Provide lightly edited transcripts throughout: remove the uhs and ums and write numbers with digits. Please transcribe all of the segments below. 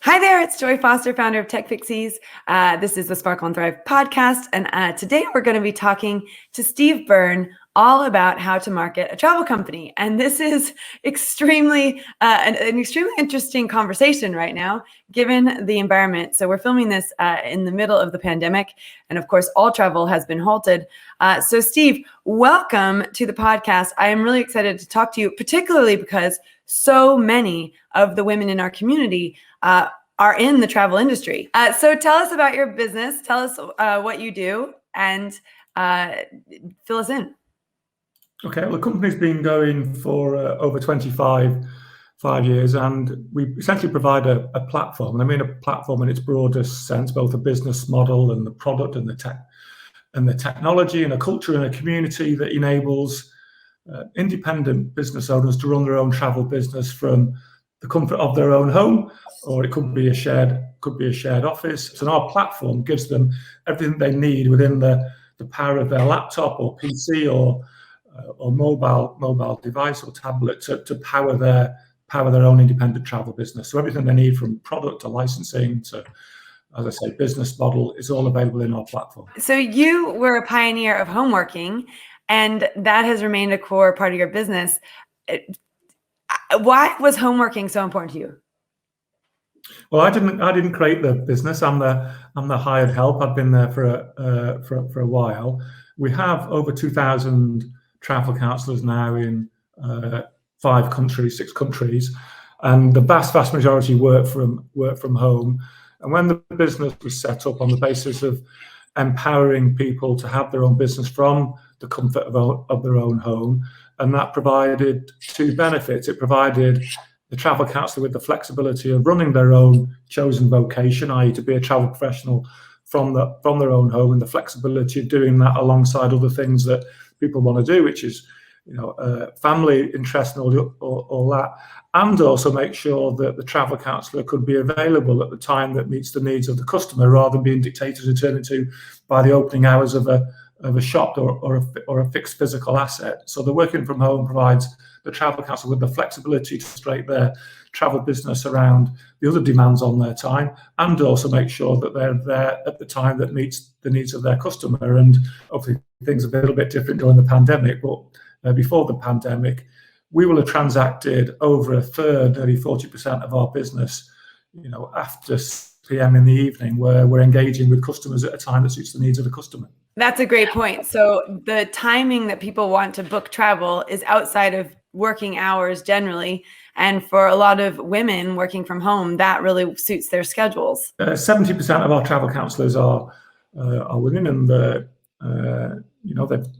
Hi there, it's Joy Foster, founder of Tech Pixies. This is the Sparkle and Thrive podcast, and today we're going to be talking to Steve Byrne all about how to market a travel company. And this is an extremely interesting conversation right now, given the environment. So we're filming this in the middle of the pandemic, and of course, all travel has been halted. So Steve, welcome to the podcast. I am really excited to talk to you, particularly because so many of the women in our community are in the travel industry. So tell us about your business. Tell us what you do and fill us in. Okay, well, the company's been going for over 25 years, and we essentially provide a platform. And I mean a platform in its broadest sense, both a business model and the product and the technology and a culture and a community that enables independent business owners to run their own travel business from the comfort of their own home, or it could be a shared office. So our platform gives them everything they need within the power of their laptop or PC or mobile device or tablet to power their own independent travel business. So everything they need, from product to licensing to, as I say, business model, is all available in our platform. So you were a pioneer of home working, and that has remained a core part of your business. Why was home working so important to you? Well, I didn't create the business. I'm the hired help. I've been there for a while. We have over 2,000 travel counsellors now in 6 countries, and the vast majority work from home. And when the business was set up on the basis of empowering people to have their own business from the comfort of their own home, and that provided two benefits. It provided the travel counsellor with the flexibility of running their own chosen vocation, i.e. to be a travel professional from their own home, and the flexibility of doing that alongside other things that people want to do, which is, family interest and all that, and also make sure that the travel counsellor could be available at the time that meets the needs of the customer, rather than being dictated and turned into by the opening hours of a shop or a fixed physical asset. So the working from home provides the travel counsellor with the flexibility to straight their travel business around the other demands on their time, and also make sure that they're there at the time that meets the needs of their customer. And obviously things are a little bit different during the pandemic, but before the pandemic, we will have transacted over a third, nearly 40% of our business, after 6 p.m. in the evening, where we're engaging with customers at a time that suits the needs of the customer. That's a great point. So the timing that people want to book travel is outside of working hours generally. And for a lot of women working from home, that really suits their schedules. 70% of our travel counsellors are women, and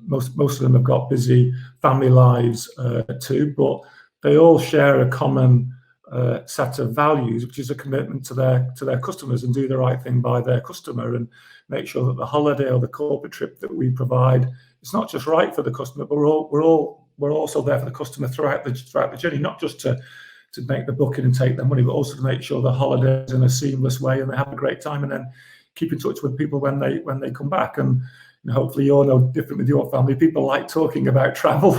most of them have got busy family lives too, but they all share a common set of values, which is a commitment to their customers, and do the right thing by their customer, and make sure that the holiday or the corporate trip that we provide is not just right for the customer, but we're also there for the customer throughout the journey, not just to make the booking and take their money, but also to make sure the holiday is in a seamless way and they have a great time, and then keep in touch with people when they come back. And hopefully you're no different with your family. People like talking about travel.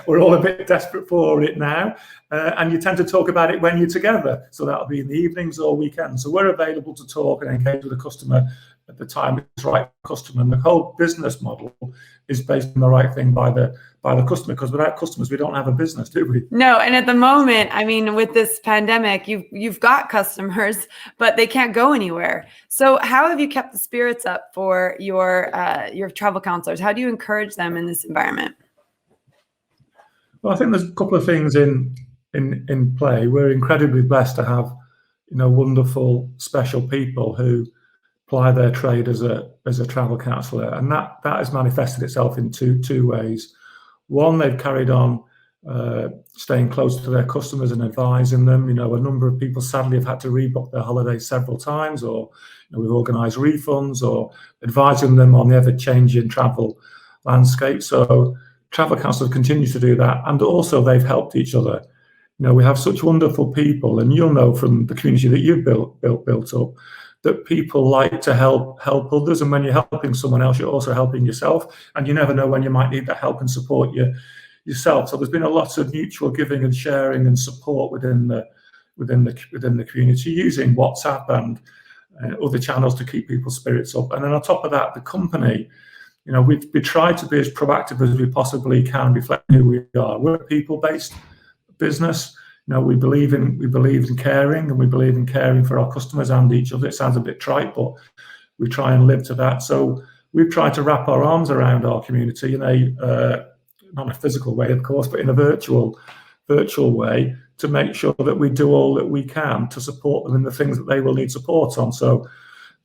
We're all a bit desperate for it now, and you tend to talk about it when you're together. So that'll be in the evenings or weekends. So we're available to talk and engage with the customer at the time it's right for the customer. And the whole business model is based on the right thing by the customer, because without customers we don't have a business, do we? No, and at the moment, I mean, with this pandemic, you've got customers, but they can't go anywhere. So how have you kept the spirits up for your travel counselors? How do you encourage them in this environment? Well, I think there's a couple of things in play. We're incredibly blessed to have wonderful, special people who ply their trade as a travel counsellor, and that has manifested itself in two ways. One, they've carried on staying close to their customers and advising them. A number of people sadly have had to rebook their holidays several times, or we've organised refunds, or advising them on the ever-changing travel landscape. So travel counsellors continue to do that, and also they've helped each other. We have such wonderful people, and you'll know from the community that you've built up, that people like to help others, and when you're helping someone else, you're also helping yourself, and you never know when you might need that help and support yourself. So there's been a lot of mutual giving and sharing and support within the within the community, using WhatsApp and other channels to keep people's spirits up. And then on top of that, the company, we try to be as proactive as we possibly can, reflecting who we are. We're a people-based business. We believe in caring, and we believe in caring for our customers and each other. It sounds a bit trite, but we try and live to that. So we've tried to wrap our arms around our community in a not a physical way, of course, but in a virtual way, to make sure that we do all that we can to support them in the things that they will need support on. So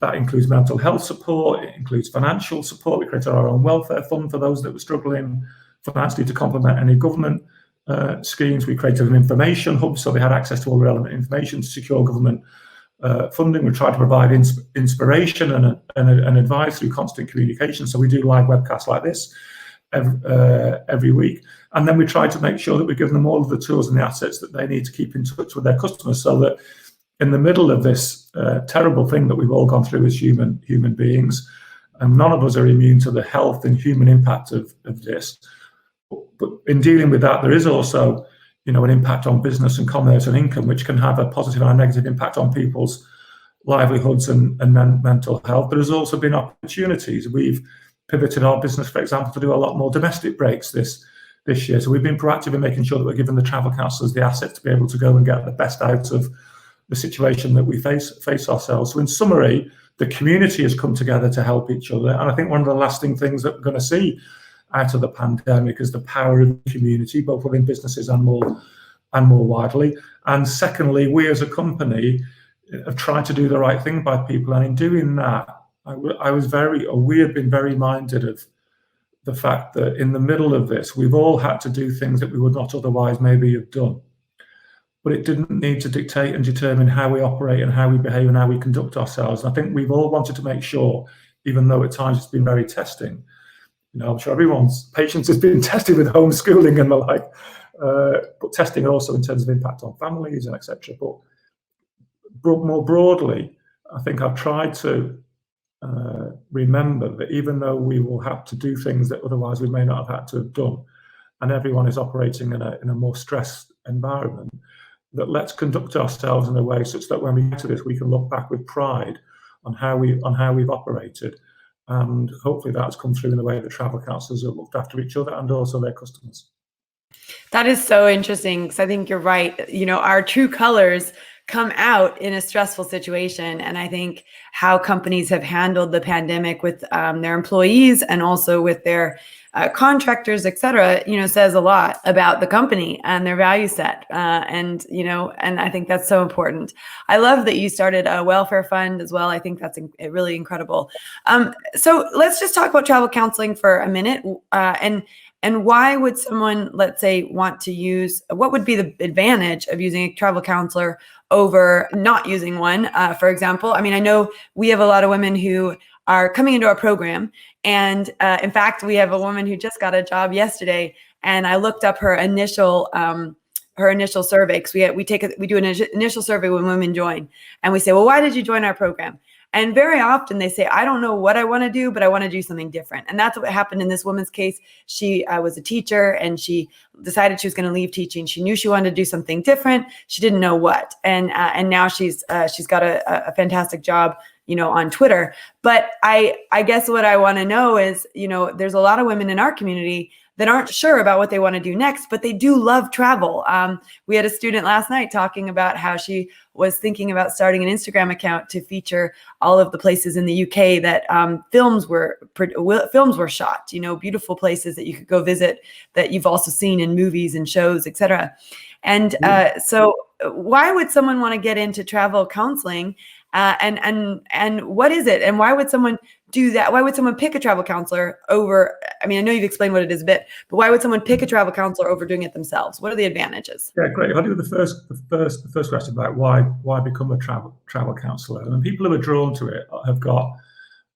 that includes mental health support, it includes financial support. We created our own welfare fund for those that were struggling financially to complement any government schemes. We created an information hub, so they had access to all the relevant information to secure government funding. We tried to provide inspiration and advice through constant communication. So we do live webcasts like this every week. And then we try to make sure that we give them all of the tools and the assets that they need to keep in touch with their customers, so that in the middle of this terrible thing that we've all gone through as human beings, and none of us are immune to the health and human impact of this. But in dealing with that, there is also, an impact on business and commerce and income, which can have a positive and a negative impact on people's livelihoods and mental health. There has also been opportunities. We've pivoted our business, for example, to do a lot more domestic breaks this year. So we've been proactive in making sure that we're giving the travel counsellors the assets to be able to go and get the best out of the situation that we face ourselves. So in summary, the community has come together to help each other. And I think one of the lasting things that we're going to see out of the pandemic is the power of the community, both within businesses and more widely. And secondly, we as a company have tried to do the right thing by people. And in doing that, we have been very minded of the fact that in the middle of this, we've all had to do things that we would not otherwise maybe have done. But it didn't need to dictate and determine how we operate and how we behave and how we conduct ourselves. And I think we've all wanted to make sure, even though at times it's been very testing, I'm sure everyone's patience has been tested with homeschooling and the like, but testing also in terms of impact on families and etc. But more broadly, I think I've tried to remember that even though we will have to do things that otherwise we may not have had to have done, and everyone is operating in a more stressed environment, that let's conduct ourselves in a way such that when we get to this, we can look back with pride on how we've operated. And hopefully that's come through in the way that travel counsellors have looked after each other and also their customers. That is so interesting, because I think you're right. Our true colors come out in a stressful situation. And I think how companies have handled the pandemic with their employees and also with their contractors, et cetera, says a lot about the company and their value set. And I think that's so important. I love that you started a welfare fund as well. I think that's really incredible. So let's just talk about travel counseling for a minute. And why would someone, let's say, want to use, what would be the advantage of using a travel counselor over not using one, for example? I mean, I know we have a lot of women who are coming into our program. And in fact, we have a woman who just got a job yesterday, and I looked up her initial survey, because we do an initial survey when women join, and we say, well, why did you join our program? And very often they say, I don't know what I want to do, but I want to do something different. And that's what happened in this woman's case. She was a teacher, and she decided she was going to leave teaching. She knew she wanted to do something different. She didn't know what. And now she's got a fantastic job, on Twitter. But I guess what I want to know is, there's a lot of women in our community that aren't sure about what they want to do next, but they do love travel. We had a student last night talking about how she was thinking about starting an Instagram account to feature all of the places in the UK that films were shot, beautiful places that you could go visit that you've also seen in movies and shows, etc. And so why would someone want to get into travel counseling? And what is it? And why would someone do that? Why would someone pick a travel counselor over, I know you've explained what it is a bit, but why would someone pick a travel counselor over doing it themselves? What are the advantages? Yeah, great. I'll do the first question about why become a travel counselor. And people who are drawn to it have got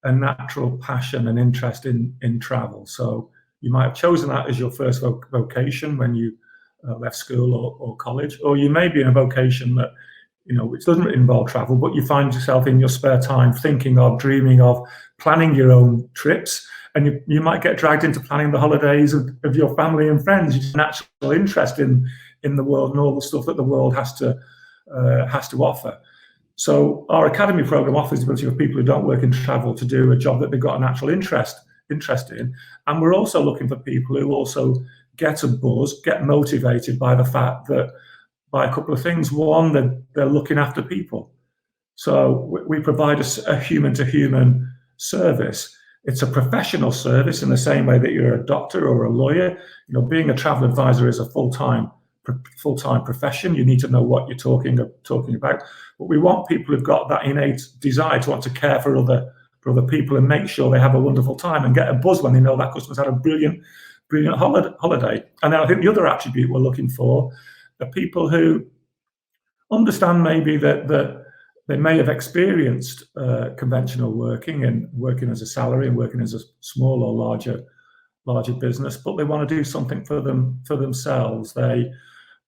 a natural passion and interest in travel. So you might have chosen that as your first vocation when you left school or college, or you may be in a vocation that which doesn't involve travel, but you find yourself in your spare time thinking of, dreaming of, planning your own trips, and you might get dragged into planning the holidays of your family and friends. You have a natural interest in the world and all the stuff that the world has has to offer. So our academy program offers the ability for people who don't work in travel to do a job that they've got an actual interest in. And we're also looking for people who also get a buzz, get motivated by the fact that, by a couple of things. One, they're looking after people. So we provide a human-to-human service. It's a professional service in the same way that you're a doctor or a lawyer. Being a travel advisor is a full-time profession. You need to know what you're talking about. But we want people who've got that innate desire to want to care for other people and make sure they have a wonderful time and get a buzz when they know that customer's had a brilliant holiday. And then I think the other attribute we're looking for are people who understand maybe that they may have experienced conventional working and working as a salary and working as a small or larger business, but they want to do something for themselves. They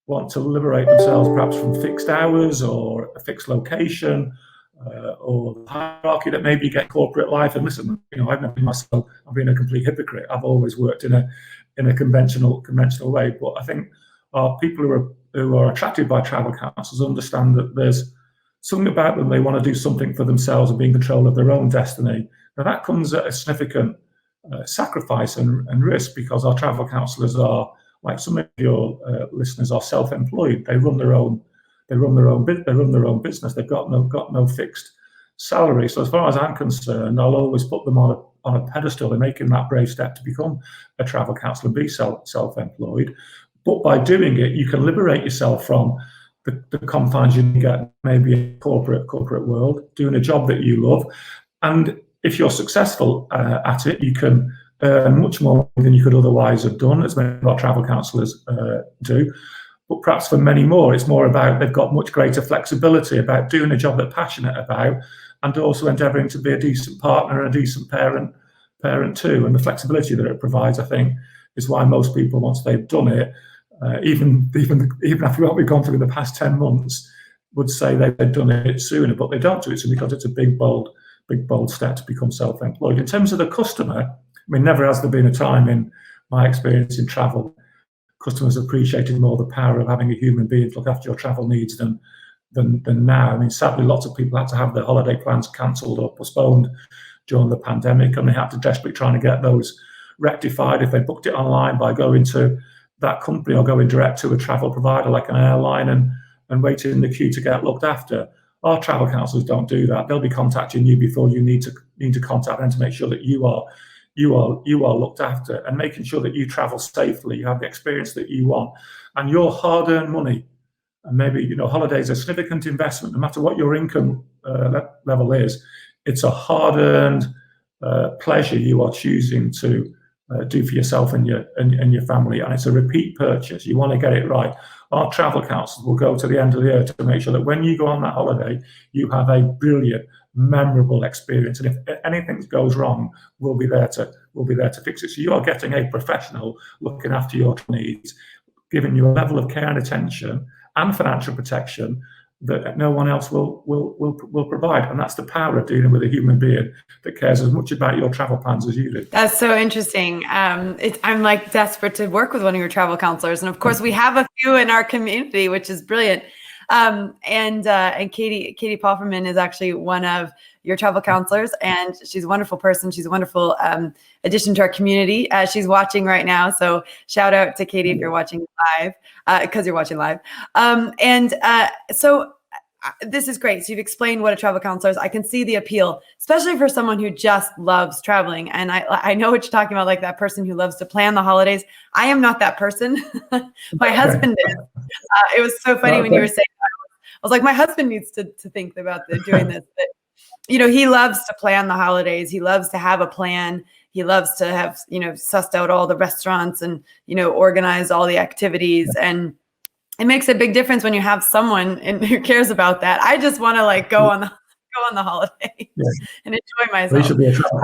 want to liberate themselves perhaps from fixed hours or a fixed location or the hierarchy that maybe get corporate life. And listen, I've never been myself. I've been a complete hypocrite. I've always worked in a conventional way. But I think people who are attracted by travel counsellors understand that there's something about them. They want to do something for themselves and be in control of their own destiny. Now that comes at a significant sacrifice and risk, because our travel counsellors are, like some of your listeners, are self-employed. They run their own business. They've got no fixed salary. So as far as I'm concerned, I'll always put them on a pedestal. They're making that brave step to become a travel counsellor and be self-employed. But by doing it, you can liberate yourself from the confines you get maybe in a corporate world, doing a job that you love. And if you're successful at it, you can earn much more than you could otherwise have done, as many of our travel counsellors do. But perhaps for many more, it's more about they've got much greater flexibility about doing a job they're passionate about, and also endeavouring to be a decent partner and a decent parent too. And the flexibility that it provides, I think, is why most people, once they've done it, even after what we've gone through in the past 10 months, would say they've done it sooner, but they don't do it sooner because it's a big bold step to become self-employed. In terms of the customer, I mean, never has there been a time in my experience in travel customers appreciated more the power of having a human being to look after your travel needs than now. I mean, sadly, lots of people had to have their holiday plans cancelled or postponed during the pandemic, and they had to desperately try to get those rectified if they booked it online by going to that company or going direct to a travel provider like an airline and waiting in the queue to get looked after. Our travel counsellors don't do that. They'll be contacting you before you need to contact them to make sure that you are looked after, and making sure that you travel safely, you have the experience that you want, and your hard-earned money. And maybe holidays are a significant investment, no matter what your income level is. It's a hard-earned pleasure you are choosing to do for yourself and your family, and it's a repeat purchase. You want to get it right. Our travel counsellors will go to the end of the earth to make sure that when you go on that holiday, you have a brilliant, memorable experience. And if anything goes wrong, we'll be there to fix it. So you are getting a professional looking after your needs, giving you a level of care and attention and financial protection that no one else will provide. And that's the power of dealing with a human being that cares as much about your travel plans as you do. That's so interesting. I'm like desperate to work with one of your travel counselors. And of course we have a few in our community, which is brilliant. And Katie Pofferman is actually one of your travel counselors, and she's a wonderful person. She's a wonderful addition to our community. She's watching right now. So shout out to Katie if you're watching live, because you're watching live. So this is great. So you've explained what a travel counselor is. I can see the appeal, especially for someone who just loves traveling. And I know what you're talking about, like that person who loves to plan the holidays. I am not that person. My husband is. It was so funny when you were saying that. I was like, my husband needs to think about doing this. But, he loves to plan the holidays. He loves to have a plan. He loves to have, sussed out all the restaurants and, organized all the activities. And it makes a big difference when you have someone who cares about that. I just want to go on the holiday and enjoy myself. We should be a travel.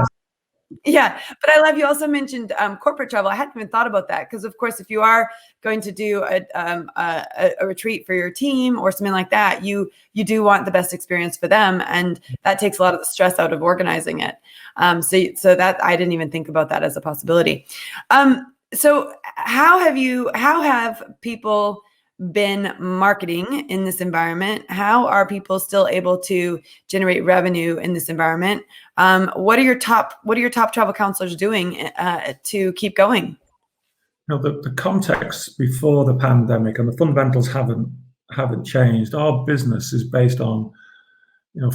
Yeah, but I love you also mentioned corporate travel. I hadn't even thought about that, because of course, if you are going to do a retreat for your team or something like that, you do want the best experience for them, and that takes a lot of the stress out of organizing it. So that I didn't even think about that as a possibility. So how have people been marketing in this environment? How are people still able to generate revenue in this environment? What are your top travel counselors doing to keep going? The context before the pandemic and the fundamentals haven't changed. Our business is based on,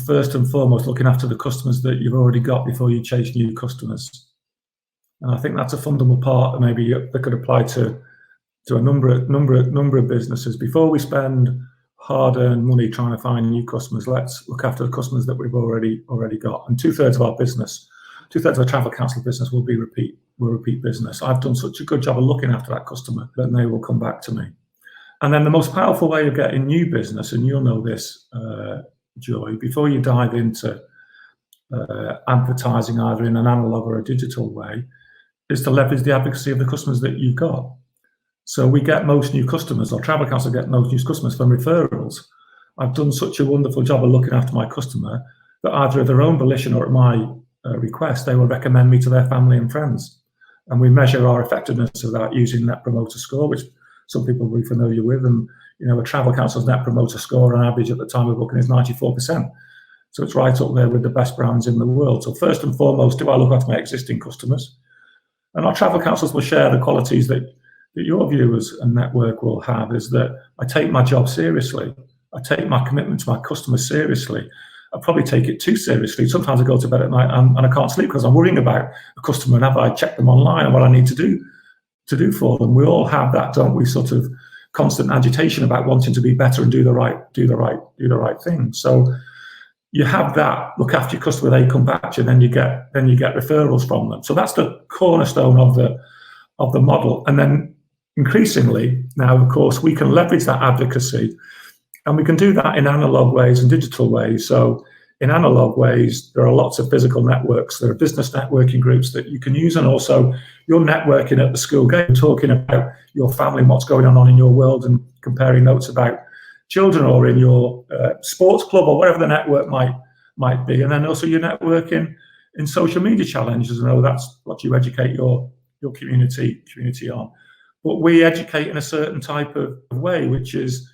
first and foremost, looking after the customers that you've already got before you chase new customers. And I think that's a fundamental part that maybe that could apply to a number of businesses. Before we spend hard-earned money trying to find new customers, let's look after the customers that we've already got. And 2/3 of our business, 2/3 of the travel counsellor business will be repeat business. I've done such a good job of looking after that customer that they will come back to me. And then the most powerful way of getting new business, and you'll know this, Joy, before you dive into advertising either in an analog or a digital way, is to leverage the advocacy of the customers that you've got. So we get most new customers, or travel counsellors get most new customers from referrals. I've done such a wonderful job of looking after my customer that either of their own volition or at my request, they will recommend me to their family and friends. And we measure our effectiveness of that using Net Promoter Score, which some people will be familiar with. And a travel counselor's Net Promoter Score on average at the time of booking is 94%. So it's right up there with the best brands in the world. So first and foremost, do I look after my existing customers? And our travel counsellors will share the qualities that your viewers and network will have, is that I take my job seriously. I take my commitment to my customers seriously. I probably take it too seriously. Sometimes I go to bed at night and I can't sleep because I'm worrying about a customer and have I checked them online and what I need to do for them. We all have that, don't we? Sort of constant agitation about wanting to be better and do the right thing. So you have that. Look after your customer, they come back to you, then you get referrals from them. So that's the cornerstone of the model. And then increasingly now, of course, we can leverage that advocacy, and we can do that in analog ways and digital ways. So in analog ways, there are lots of physical networks. There are business networking groups that you can use, and also you're networking at the school gate, talking about your family and what's going on in your world, and comparing notes about children, or in your sports club, or whatever the network might be. And then also you're networking in social media challenges. I know that's what you educate your community on. But we educate in a certain type of way, which is,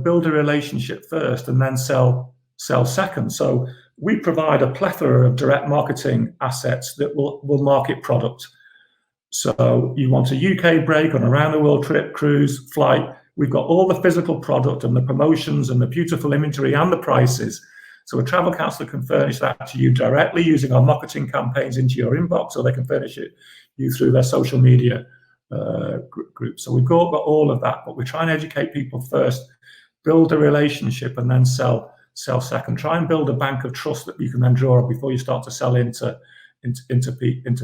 build a relationship first and then sell second. So we provide a plethora of direct marketing assets that will market product. So you want a UK break, on a around the world trip, cruise, flight, we've got all the physical product and the promotions and the beautiful imagery and the prices. So a travel counsellor can furnish that to you directly using our marketing campaigns into your inbox, or they can furnish it you through their social media group. So we've got all of that, but we're trying to educate people first, build a relationship, and then sell second. Try and build a bank of trust that you can then draw on before you start to sell into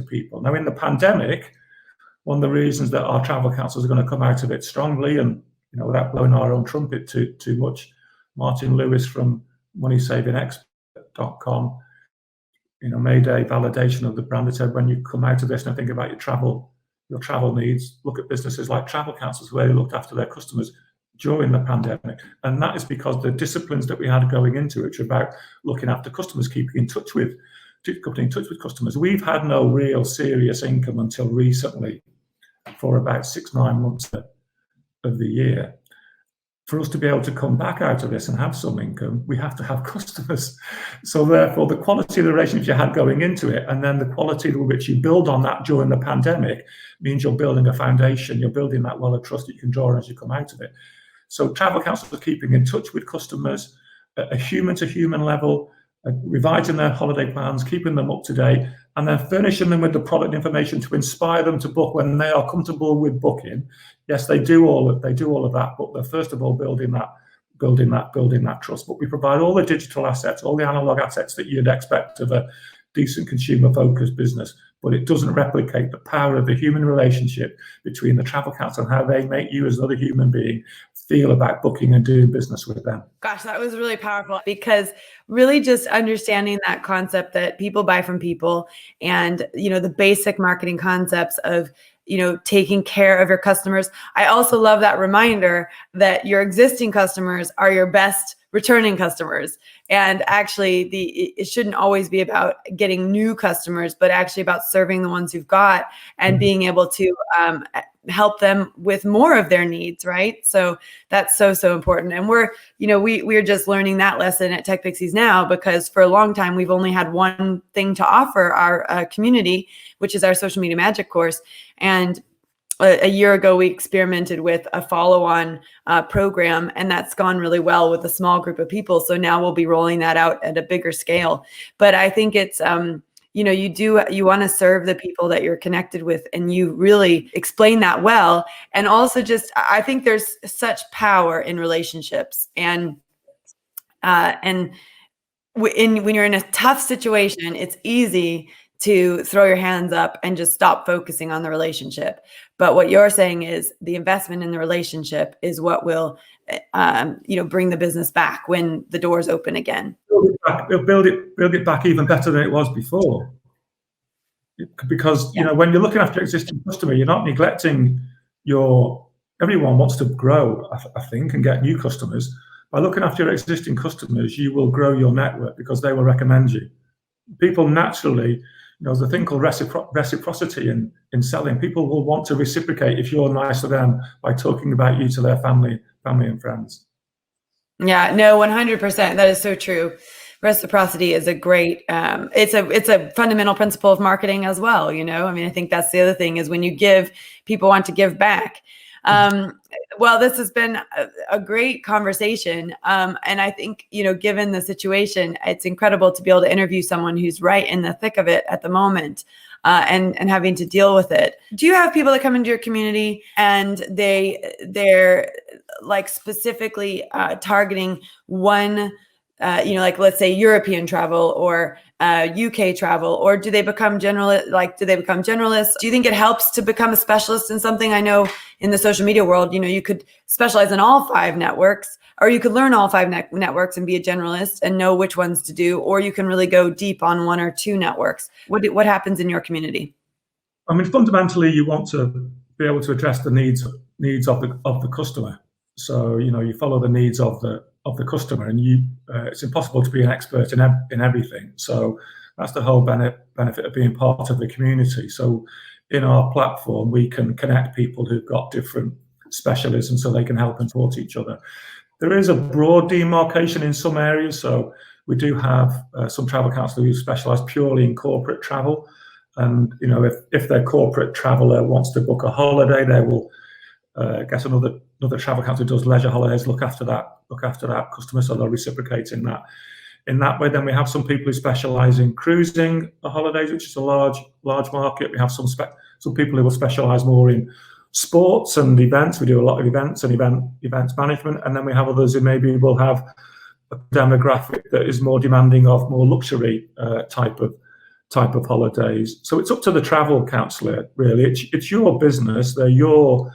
people. Now, in the pandemic, one of the reasons that our travel counsellors are going to come out of it strongly, and without blowing our own trumpet too much, Martin Lewis from MoneySavingExpert.com, made a validation of the brand. It said, when you come out of this and think about your travel needs, look at businesses like travel counsellors, where they looked after their customers during the pandemic. And that is because the disciplines that we had going into it, which are about looking after customers, keeping in touch with customers. We've had no real serious income until recently, for about 6-9 months of the year. For us to be able to come back out of this and have some income, we have to have customers. So therefore, the quality of the relationship you had going into it, and then the quality with which you build on that during the pandemic, means you're building a foundation. You're building that well of trust that you can draw on as you come out of it. So travel counsellors are keeping in touch with customers at a human-to-human level, revising their holiday plans, keeping them up to date, and then furnishing them with the product information to inspire them to book when they are comfortable with booking. Yes, they do all of that, but they're first of all building that trust. But we provide all the digital assets, all the analog assets that you'd expect of a decent consumer-focused business, but it doesn't replicate the power of the human relationship between the travel counsellor and how they make you as another human being feel about booking and doing business with them. Gosh, that was really powerful, because really just understanding that concept that people buy from people, and the basic marketing concepts of taking care of your customers. I also love that reminder that your existing customers are your best returning customers. And actually it shouldn't always be about getting new customers, but actually about serving the ones you've got and being able to help them with more of their needs, right? So that's so important. And we're just learning that lesson at Tech Pixies now, because for a long time we've only had one thing to offer our community, which is our social media magic course. And a year ago, we experimented with a follow-on program, and that's gone really well with a small group of people. So now we'll be rolling that out at a bigger scale. But I think it's, you want to serve the people that you're connected with, and you really explain that well. And also I think there's such power in relationships, and when you're in a tough situation, it's easy to throw your hands up and just stop focusing on the relationship. But what you're saying is the investment in the relationship is what will, bring the business back when the doors open again. It'll build it back even better than it was before. Because, when you're looking after existing customer, you're not neglecting everyone wants to grow, I think, and get new customers. By looking after your existing customers, you will grow your network because they will recommend you. People naturally, there's a thing called reciprocity in selling. People will want to reciprocate if you're nice to them by talking about you to their family and friends. Yeah, no, 100%. That is so true. Reciprocity is a great, it's a fundamental principle of marketing as well. I think that's the other thing, is when you give, people want to give back. Well, this has been a great conversation. And I think, given the situation, it's incredible to be able to interview someone who's right in the thick of it at the moment, and having to deal with it. Do you have people that come into your community and they're like specifically targeting one, let's say European travel or UK travel, or do they become generalists? Do you think it helps to become a specialist in something? I know in the social media world, you could specialize in all 5 networks, or you could learn all 5 networks and be a generalist and know which ones to do, or you can really go deep on 1 or 2 networks. What happens in your community? I mean, fundamentally, you want to be able to address the needs of the customer. So you follow the needs of the customer, and it's impossible to be an expert in everything. So that's the whole benefit of being part of the community. So in our platform, we can connect people who've got different specialisms so they can help and support each other. There is a broad demarcation in some areas. So we do have some travel counsellors who specialise purely in corporate travel. And if their corporate traveller wants to book a holiday, they will get another travel counsellor who does leisure holidays, look after that customer, so they'll reciprocate in that way. Then we have some people who specialise in cruising the holidays, which is a large market. We have some people who will specialise more in sports and events. We do a lot of events and events management, and then we have others who maybe will have a demographic that is more demanding of more luxury type of holidays. So it's up to the travel counsellor, really. It's your business. They're your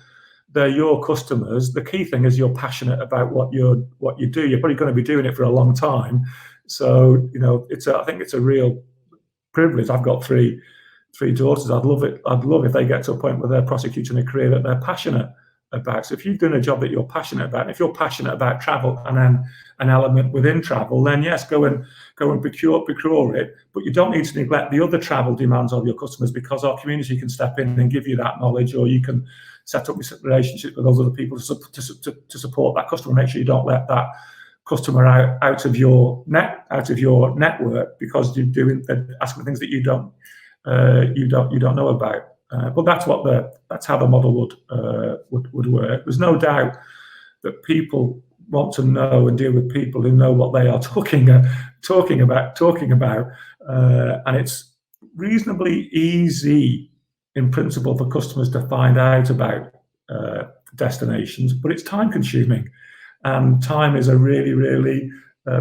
customers. The key thing is you're passionate about what you do. You're probably going to be doing it for a long time. So I think it's a real privilege. I've got three daughters. I'd love if they get to a point where they're prosecuting a career that they're passionate about. So if you're doing a job that you're passionate about, and if you're passionate about travel and then an element within travel, then yes, go and procure it. But you don't need to neglect the other travel demands of your customers, because our community can step in and give you that knowledge, or you can set up relationships with those other people to support that customer. Make sure you don't let that customer out of your network because they're asking things that you don't know about. But that's how the model would work. There's no doubt that people want to know and deal with people who know what they are talking about, and it's reasonably easy in principle for customers to find out about destinations, but it's time consuming, and time is a really, really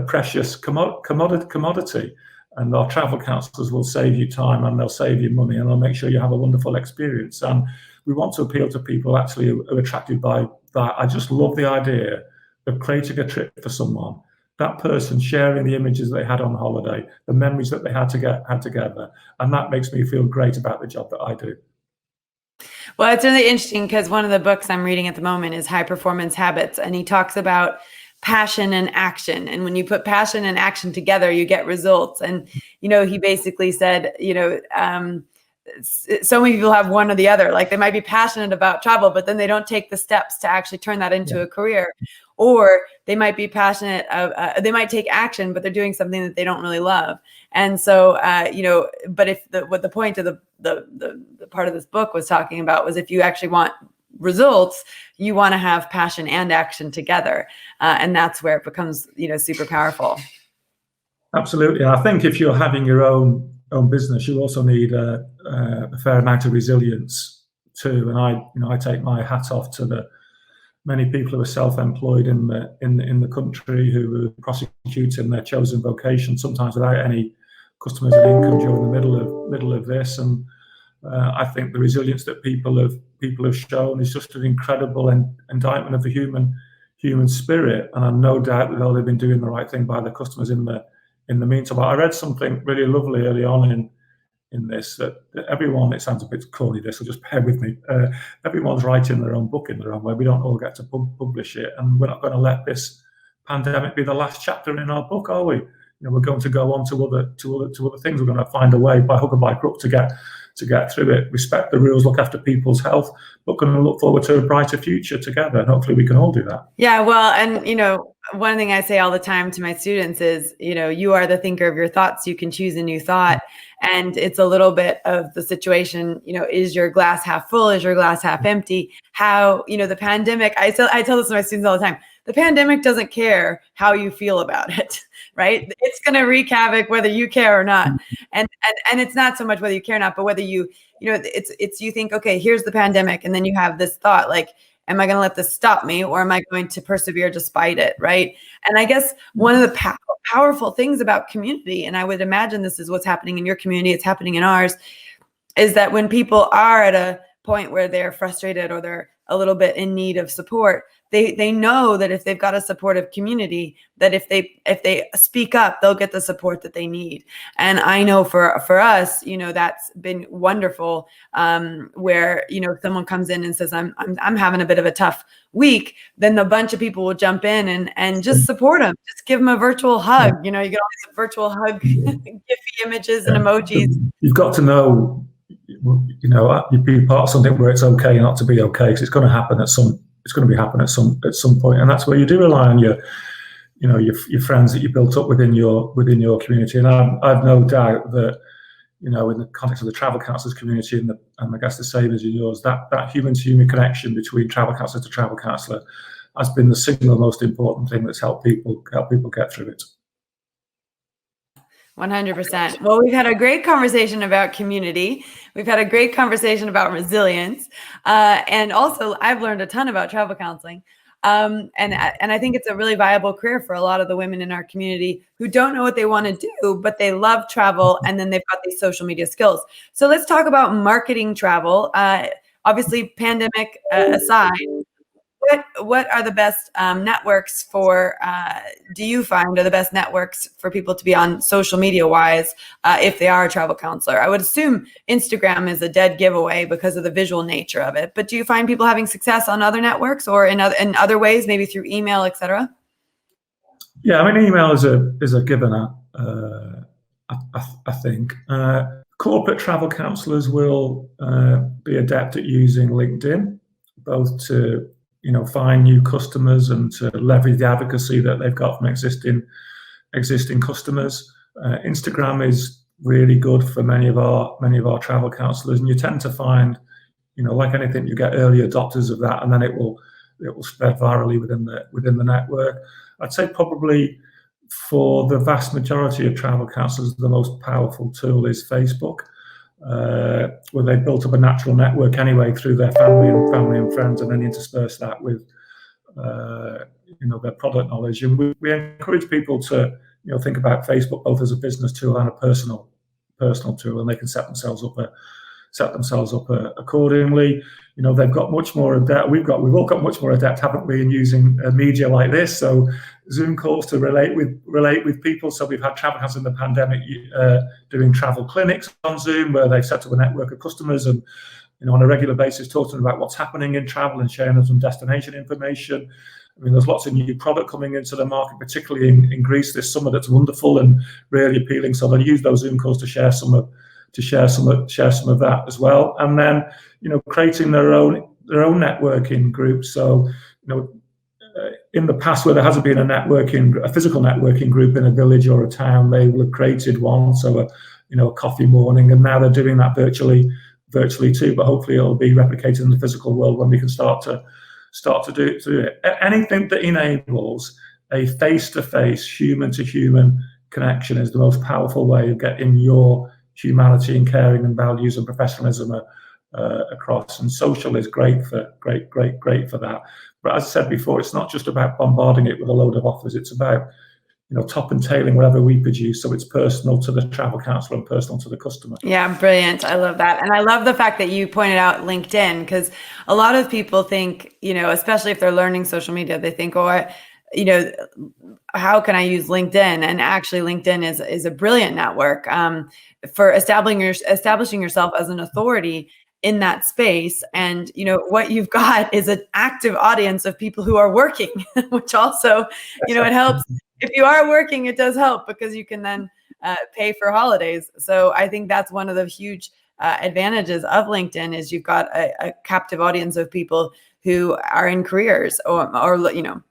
precious commodity. And our travel counsellors will save you time, and they'll save you money, and they'll make sure you have a wonderful experience. And we want to appeal to people actually who are attracted by that. I just love the idea of creating a trip for someone, that person sharing the images they had on holiday, the memories that they had together, and that makes me feel great about the job that I do. Well, it's really interesting because one of the books I'm reading at the moment is High Performance Habits, and he talks about passion and action. And when you put passion and action together, you get results. And, he basically said, so many people have one or the other. Like they might be passionate about travel, but then they don't take the steps to actually turn that into a career. Or they might be passionate, they might take action, but they're doing something that they don't really love. And so, but if what the point of the part of this book was talking about was if you actually want results, you want to have passion and action together. And that's where it becomes, super powerful. Absolutely. I think if you're having your own business, you also need a fair amount of resilience too. And I take my hat off to the many people who are self-employed in the country who are prosecuting their chosen vocation, sometimes without any customers and income during the middle of this. And I think the resilience that people have shown is just an incredible indictment of the human spirit. And I'm no doubt that they've been doing the right thing by their customers in the meantime. I read something really lovely early on in this, that everyone, it sounds a bit corny this, so just bear with me, everyone's writing their own book in their own way. We don't all get to publish it, and we're not going to let this pandemic be the last chapter in our book, are we? We're going to go on to other things. We're going to find a way by hook or by crook to get through it, respect the rules, look after people's health, but going to look forward to a brighter future together, and hopefully we can all do that. Yeah, well, and one thing I say all the time to my students is, you are the thinker of your thoughts. You can choose a new thought. And it's a little bit of the situation, is your glass half full? Is your glass half empty? How, the pandemic, I tell this to my students all the time, the pandemic doesn't care how you feel about it, right? It's going to wreak havoc whether you care or not. And it's not so much whether you care or not, but whether you think, okay, here's the pandemic. And then you have this thought like, am I going to let this stop me, or am I going to persevere despite it, right? And I guess one of the powerful things about community, and I would imagine this is what's happening in your community, it's happening in ours, is that when people are at a point where they're frustrated or they're a little bit in need of support, they know that if they've got a supportive community, that if they speak up, they'll get the support that they need. And I know for us, that's been wonderful. Where if someone comes in and says, I'm having a bit of a tough week, then a bunch of people will jump in and just support them. Just give them a virtual hug. You get all these virtual hug Giphy images and emojis. You've got to know, you be part of something where it's okay not to be okay, because it's going to happen at some point, and that's where you do rely on your friends that you built up within your community. And I've no doubt that in the context of the Travel Counsellors community and I guess the same as in yours, that human to human connection between travel counsellor to travel counsellor has been the single most important thing that's helped people get through it. 100%. Well, we've had a great conversation about community. We've had a great conversation about resilience. And also, I've learned a ton about travel counseling. And I think it's a really viable career for a lot of the women in our community who don't know what they want to do, but they love travel, and then they've got these social media skills. So let's talk about marketing travel. Obviously, pandemic aside, what are the best networks for, do you find are the best networks for people to be on social media wise if they are a travel counselor? I would assume Instagram is a dead giveaway because of the visual nature of it, but do you find people having success on other networks or in other ways, maybe through email, etc.? Yeah, I mean, email is a given, I think. Corporate travel counsellors will be adept at using LinkedIn, both to find new customers and to leverage the advocacy that they've got from existing customers. Instagram is really good for many of our travel counsellors, and you tend to find, like anything, you get early adopters of that, and then it will spread virally within the network. I'd say probably for the vast majority of travel counsellors, the most powerful tool is Facebook. Where they built up a natural network anyway through their family and friends, and then intersperse that with their product knowledge. And we encourage people to think about Facebook both as a business tool and a personal tool, and they can set themselves up accordingly. They've got much more adept. We've all got much more adept, haven't we, in using media like this? So Zoom calls to relate with people. So we've had travel counsellors in the pandemic doing travel clinics on Zoom, where they've set up a network of customers and on a regular basis talking about what's happening in travel and sharing them some destination information. I mean, there's lots of new product coming into the market, particularly in Greece this summer, that's wonderful and really appealing. So they'll use those Zoom calls to share some of that as well. And then, creating their own networking groups. So, in the past, where there hasn't been a physical networking group in a village or a town, they will have created one. So a coffee morning, and now they're doing that virtually too. But hopefully, it'll be replicated in the physical world when we can start to do it. Anything that enables a face-to-face, human-to-human connection is the most powerful way of getting your humanity and caring and values and professionalism across. And social is great for that. But as I said before, it's not just about bombarding it with a load of offers. It's about top and tailing whatever we produce, so it's personal to the travel counsellor and personal to the customer. Yeah, brilliant. I love that. And I love the fact that you pointed out LinkedIn, because a lot of people think, especially if they're learning social media, they think, how can I use LinkedIn? And actually LinkedIn is a brilliant network for establishing yourself as an authority in that space. And what you've got is an active audience of people who are working, which also, it helps. If you are working, it does help, because you can then pay for holidays. So I think that's one of the huge advantages of LinkedIn, is you've got a captive audience of people who are in careers or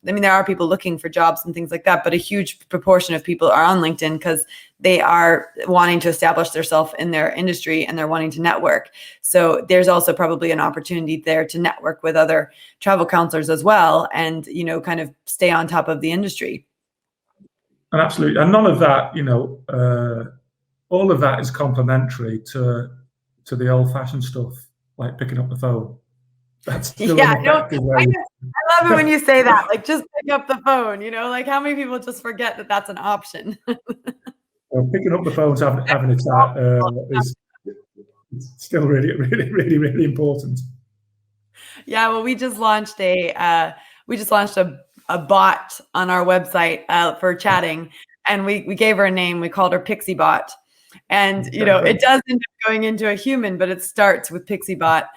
there are people looking for jobs and things like that, but a huge proportion of people are on LinkedIn because they are wanting to establish themselves in their industry and they're wanting to network. So there's also probably an opportunity there to network with other travel counselors as well, and, kind of stay on top of the industry. And absolutely. And none of that, all of that is complementary to the old-fashioned stuff, like picking up the phone. That's still an effective way. I love it when you say that, like, just pick up the phone, like how many people just forget that that's an option. Well, picking up the phone, having a chat is still really, really, really, really important. Yeah, well, we just launched a bot on our website for chatting, and we gave her a name. We called her Pixie Bot. And it does end up going into a human, but it starts with Pixie Bot,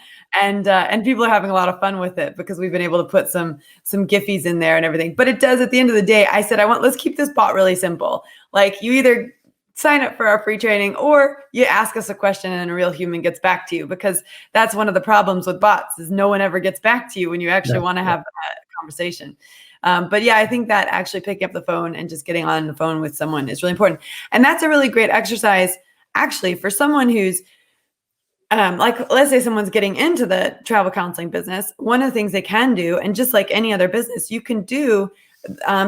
and people are having a lot of fun with it because we've been able to put some giffies in there and everything. But it does, at the end of the day, I said, let's keep this bot really simple. Like, you either sign up for our free training or you ask us a question and a real human gets back to you, because that's one of the problems with bots, is no one ever gets back to you when you actually want to have a conversation. But yeah, I think that actually picking up the phone and just getting on the phone with someone is really important. And that's a really great exercise, actually, for someone who's like, let's say someone's getting into the travel counseling business. One of the things they can do, and just like any other business, you can do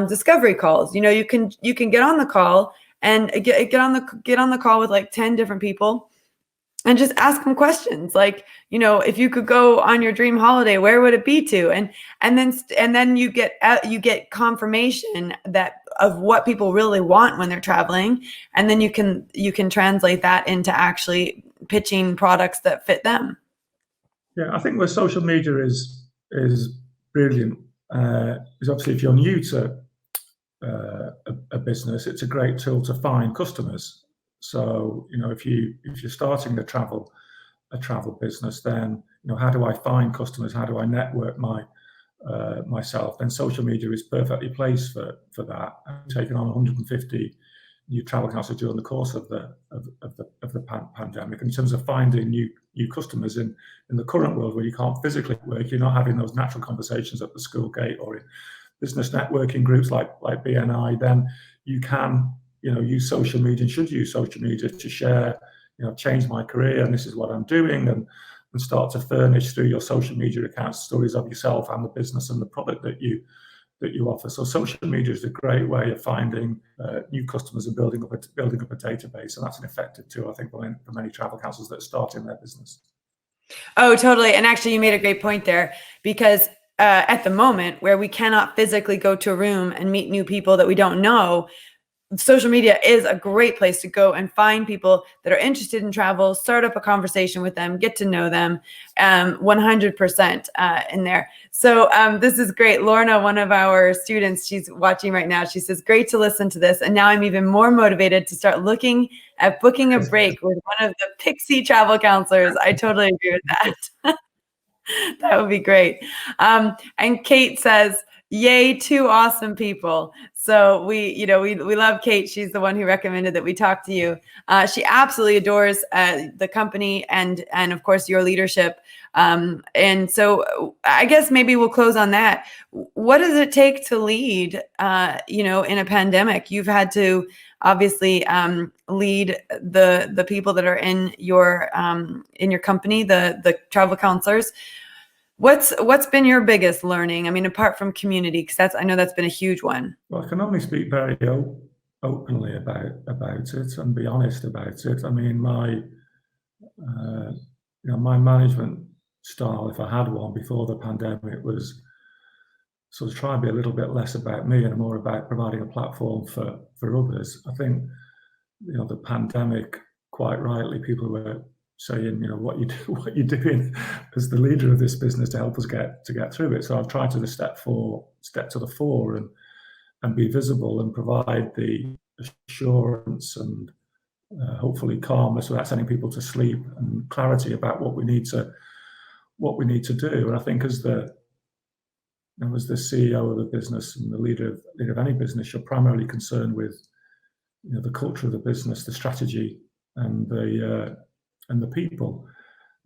discovery calls. You can get on the call and get on the call with like 10 different people and just ask them questions like, if you could go on your dream holiday, where would it be to? And then you get confirmation of what people really want when they're traveling, and then you can translate that into actually pitching products that fit them. Yeah, I think where social media is brilliant is obviously if you're new to a business, it's a great tool to find customers. So if you're starting a travel business, then how do I find customers? How do I network myself? Then social media is perfectly placed for that. I've taken on 150 new travel counselors during the course of the pandemic. In terms of finding new customers in the current world where you can't physically work, you're not having those natural conversations at the school gate or in business networking groups like BNI, then you can use social media and should use social media to share, change my career and this is what I'm doing, and start to furnish through your social media accounts stories of yourself and the business and the product that you offer. So social media is a great way of finding new customers and building up a database, and that's an effective tool, I think, for many travel counsellors that are starting their business. Oh, totally. And actually, you made a great point there, because at the moment where we cannot physically go to a room and meet new people that we don't know, social media is a great place to go and find people that are interested in travel, start up a conversation with them, get to know them 100% in there. So this is great. Lorna, one of our students, she's watching right now. She says, great to listen to this. And now I'm even more motivated to start looking at booking a break with one of the Pixie travel counselors. I totally agree with that. That would be great. And Kate says, Yay, two awesome people. So we love Kate. She's the one who recommended that we talk to you. She absolutely adores the company and of course your leadership. And so I guess maybe we'll close on that. What does it take to lead? In a pandemic, you've had to obviously lead the people that are in your company, the travel counselors. What's been your biggest learning? I mean, apart from community, because I know that's been a huge one. Well, I can only speak very openly about it and be honest about it. I mean, my management style, if I had one before the pandemic, was sort of try and be a little bit less about me and more about providing a platform for others. I think the pandemic, quite rightly, people were saying, what you're doing as the leader of this business to help us get through it. So I've tried to step to the fore and be visible and provide the assurance and hopefully calmness without sending people to sleep, and clarity about what we need to do. And I think as the CEO of the business and the leader of any business, you're primarily concerned with the culture of the business, the strategy, and the people.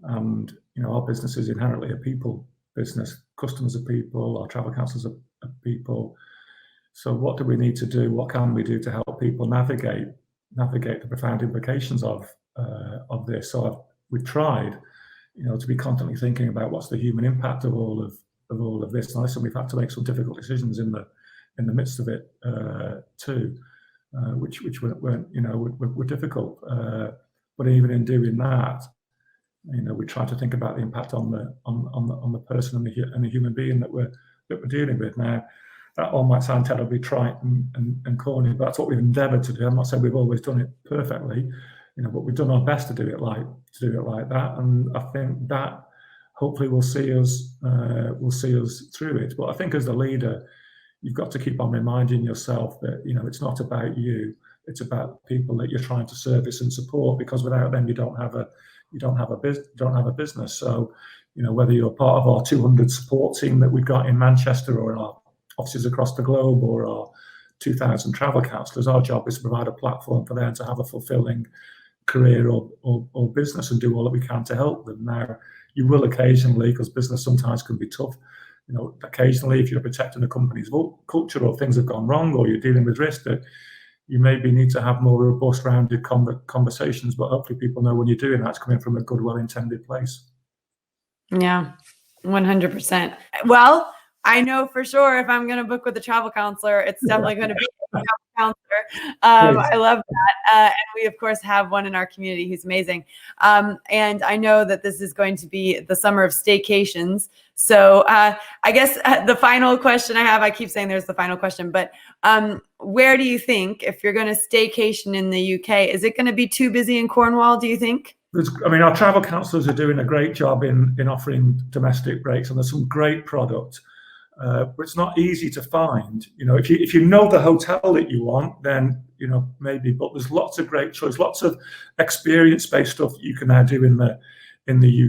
And our business is inherently a people business. Customers are people. Our travel counselors are people. So what do we need to do? What can we do to help people navigate the profound implications of this? So we've tried, to be constantly thinking about what's the human impact of all of this. And listen, we've had to make some difficult decisions in the midst of it too. Which were difficult, but even in doing that, we try to think about the impact on the person and the human being that we're dealing with. Now, that all might sound terribly trite and corny, but that's what we've endeavoured to do. I'm not saying we've always done it perfectly, but we've done our best to do it like that, and I think that hopefully will see us through it. But I think as the leader, you've got to keep on reminding yourself that it's not about you; it's about people that you're trying to service and support. Because without them, you don't have a business. So, whether you're part of our 200 support team that we've got in Manchester, or in our offices across the globe, or our 2,000 travel counsellors, our job is to provide a platform for them to have a fulfilling career or business and do all that we can to help them. Now, you will occasionally, because business sometimes can be tough. Occasionally, if you're protecting a company's culture, or things have gone wrong, or you're dealing with risk, that you maybe need to have more robust, rounded conversations. But hopefully, people know when you're doing that, it's coming from a good, well-intended place. Yeah, 100%. Well, I know for sure if I'm going to book with a travel counselor, it's definitely going to be a travel counselor. I love that. And we, of course, have one in our community who's amazing. And I know that this is going to be the summer of staycations. So I guess the final question I have, I keep saying there's the final question, but where do you think, if you're going to staycation in the UK, is it going to be too busy in Cornwall, do you think? Our travel counsellors are doing a great job in offering domestic breaks, and there's some great product. But it's not easy to find. If you know the hotel that you want, then maybe. But there's lots of great choice, lots of experience-based stuff that you can now do in the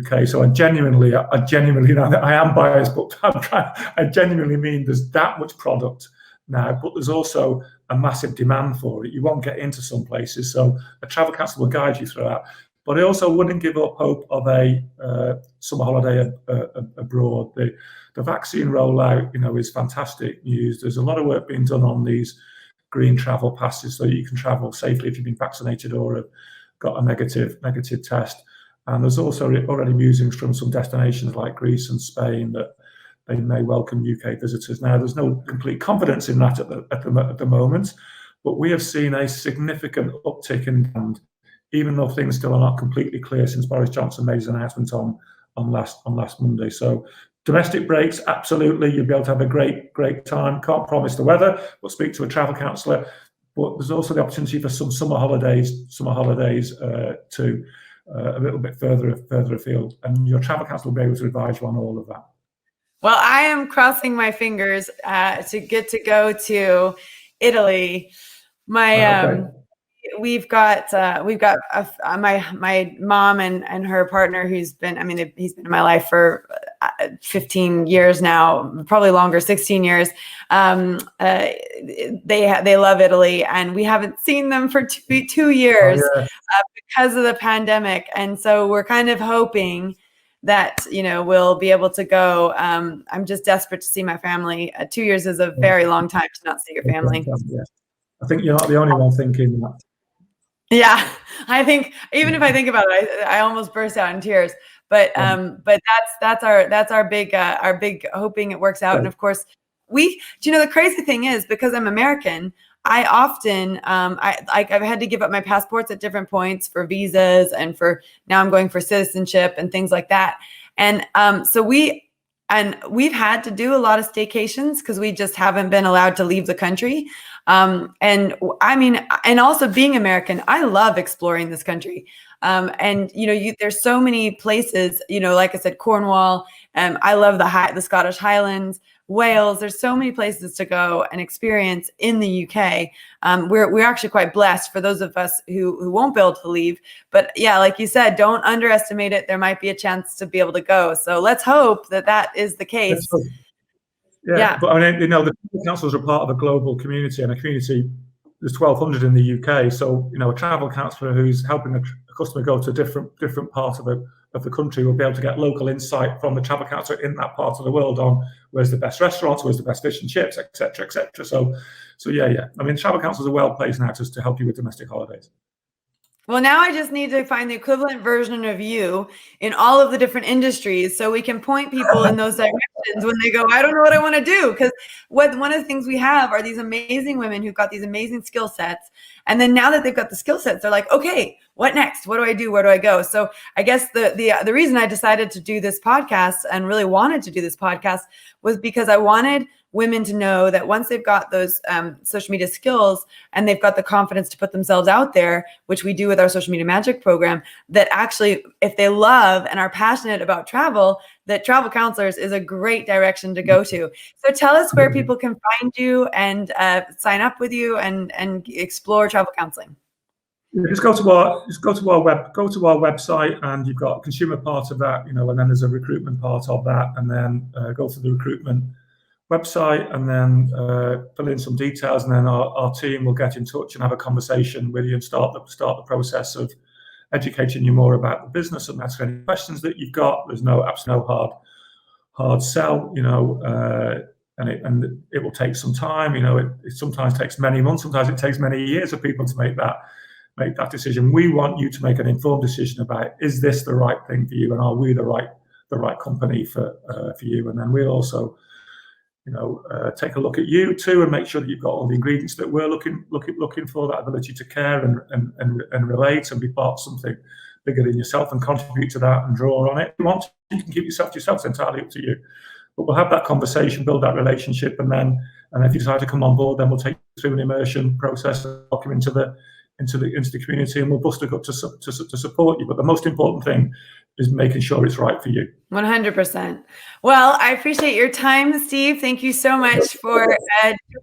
UK. So I genuinely, I am biased, but I genuinely mean there's that much product now, but there's also a massive demand for it. You won't get into some places, so a travel counsellor will guide you through that. But I also wouldn't give up hope of a summer holiday abroad. The vaccine rollout, is fantastic news. There's a lot of work being done on these green travel passes, so you can travel safely if you've been vaccinated or have got a negative test. And there's also already musings from some destinations like Greece and Spain that they may welcome UK visitors. Now, there's no complete confidence in that at the moment, but we have seen a significant uptick in demand, even though things still are not completely clear since Boris Johnson made his announcement on last Monday. So domestic breaks, absolutely, you'll be able to have a great time. Can't promise the weather, but speak to a travel counsellor. But there's also the opportunity for some summer holidays to a little bit further afield, and your travel counsellor will be able to advise you on all of that. Well, I am crossing my fingers to get to go to Italy. We've got my mom and her partner, who's been, he's been in my life for 15 years now, probably longer, 16 years. They love Italy, and we haven't seen them for two years because of the pandemic. And so we're kind of hoping that, we'll be able to go. I'm just desperate to see my family. 2 years is a very long time to not see your family. I think you're not the only one thinking that. Yeah, I think even if I think about it, I almost burst out in tears. But that's our big hoping it works out. And of course, the crazy thing is, because I'm American, I often I've had to give up my passports at different points for visas, and now I'm going for citizenship and things like that. And so we've had to do a lot of staycations because we just haven't been allowed to leave the country. And also being American, I love exploring this country. There's so many places, like I said, Cornwall, I love the Scottish Highlands, Wales. There's so many places to go and experience in the UK. We're actually quite blessed for those of us who won't be able to leave. But yeah, like you said, don't underestimate it. There might be a chance to be able to go. So let's hope that is the case. Yeah. But the travel counsellors are part of a global community, and a community, there's 1,200 in the UK. So, a travel counsellor who's helping a customer go to a different part of the country will be able to get local insight from the travel counsellor in that part of the world on where's the best restaurants, where's the best fish and chips, etc., etc. So yeah. Travel counsellors are well placed now to help you with domestic holidays. Well, now I just need to find the equivalent version of you in all of the different industries, so we can point people in those directions when they go, I don't know what I want to do. Because one of the things we have are these amazing women who've got these amazing skill sets. And then now that they've got the skill sets, they're like, okay, what next? What do I do? Where do I go? So I guess the reason I decided to do this podcast and really wanted to do this podcast was because I wanted women to know that once they've got those social media skills and they've got the confidence to put themselves out there, which we do with our Social Media Magic program, that actually, if they love and are passionate about travel, that Travel Counsellors is a great direction to go to. So tell us where people can find you and sign up with you and explore travel counseling. Just go to our website, and you've got a consumer part of that, and then there's a recruitment part of that, and then go to the recruitment website, and then fill in some details, and then our team will get in touch and have a conversation with you and start the process of educating you more about the business and answer any questions that you've got. There's absolutely no hard sell, and it will take some time. It sometimes takes many months, sometimes it takes many years for people to make that decision. We want you to make an informed decision about, is this the right thing for you, and are we the right company for you? And then we'll also take a look at you too, and make sure that you've got all the ingredients that we're looking for, that ability to care and relate and be part of something bigger than yourself and contribute to that and draw on it. If you want, you can keep yourself to yourself. It's entirely up to you. But we'll have that conversation, build that relationship, and if you decide to come on board, then we'll take you through an immersion process, welcome into the community, and we'll bust a gut to support you. But the most important thing is making sure it's right for you. 100%. Well, I appreciate your time, Steve. Thank you so much for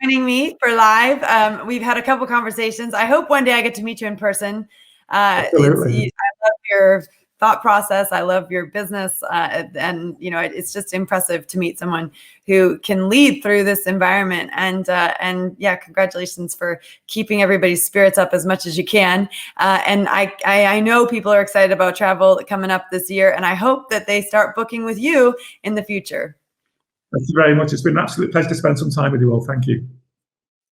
joining me for live. We've had a couple conversations. I hope one day I get to meet you in person. Absolutely. I love your thought process. I love your business. And it's just impressive to meet someone who can lead through this environment. And yeah, congratulations for keeping everybody's spirits up as much as you can. And I know people are excited about travel coming up this year, and I hope that they start booking with you in the future. Thank you very much. It's been an absolute pleasure to spend some time with you all. Thank you.